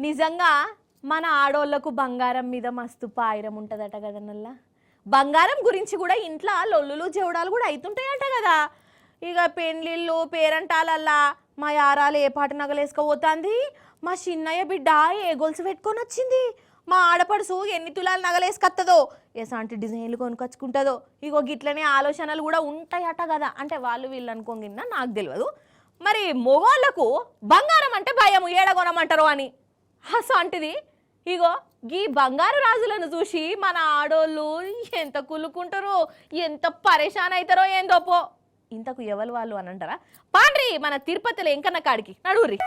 నిజంగా మన ఆడోళ్ళకు బంగారం మీద మస్తు పాయిరం ఉంటుందట కదా నల్లా. బంగారం గురించి కూడా ఇంట్లో లొల్లులు జవడాలు కూడా అవుతుంటాయట కదా. ఇక పెళ్ళిళ్ళు పేరంటాలల్లా మా యారాలు ఏ పాట నగలేసుకపోతుంది, మా చిన్నయ్య బిడ్డ ఏ గొలుసు పెట్టుకొని వచ్చింది, మా ఆడపడుసు ఎన్ని తులాలు నగలేసుకొస్తుందో, ఎసాంటి డిజైన్లు కొనుకొచ్చుకుంటుందో. ఇగో గిట్లనే ఆలోచనలు కూడా ఉంటాయట కదా. అంటే వాళ్ళు వీళ్ళు అనుకోగినా నాకు తెలియదు. మరి మొగోళ్ళకు బంగారం అంటే భయం, ఏడగొనమంటారు అని. అసంటిది ఇగో గీ బంగారు రాజులను చూసి మన ఆడోళ్ళు ఎంత కులుకుంటారో, ఎంత పరేషాన్ అవుతారో ఏందోపో. ఇంతకు ఎవరు వాళ్ళు అని అంటారా? పాండ్రి మన తిరుపతిలో ఎంకన్న కాడికి నడువురి.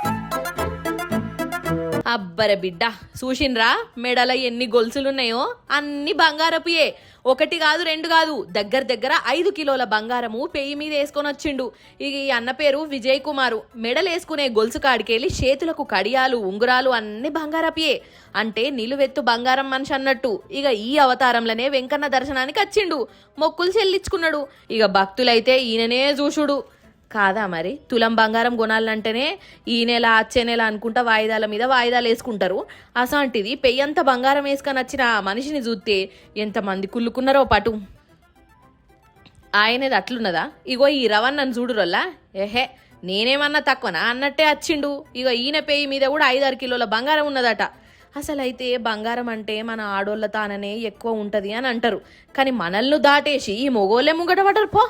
అబ్బర బిడ్డ చూసిండ్రా మెడల ఎన్ని గొలుసులున్నాయో, అన్ని బంగారపుయే. ఒకటి కాదు రెండు కాదు, దగ్గర 5 కిలోల బంగారము పెయ్యి మీద వేసుకొని వచ్చిండు. ఇక ఈ అన్న పేరు విజయ్ కుమారు. మెడలేసుకునే గొలుసు కాడికెళ్ళి చేతులకు కడియాలు ఉంగురాలు అన్ని బంగారపుయే. అంటే నిలువెత్తు బంగారం మనిషి అన్నట్టు. ఇక ఈ అవతారంలోనే వెంకన్న దర్శనానికి వచ్చిండు, మొక్కులు చెల్లించుకున్నాడు. ఇక భక్తులైతే ఈయననే చూసుడు కాదా. మరి తులం బంగారం కొనాలంటేనే ఈ నెల వచ్చే నెల అనుకుంటా వాయిదాల మీద వాయిదాలు వేసుకుంటారు. అసంటిది పెయ్యంత బంగారం వేసుకొని వచ్చిన మనిషిని చూస్తే ఎంతమంది కుళ్ళుకున్నారో పటు. ఆయనది అట్లున్నదా? ఇగో ఈ రవణ్ణను చూడురల్లా, ఏహే నేనేమన్నా తక్కువనా అన్నట్టే వచ్చిండు. ఇగో ఈయన పెయ్యి మీద కూడా 5-6 కిలోల బంగారం ఉన్నదట. అసలైతే బంగారం అంటే మన ఆడోళ్ళ తాననే ఎక్కువ ఉంటది అని అంటారు. కానీ మనల్ని దాటేసి ఈ మొగోళ్ళే ముంగట పడరు పో.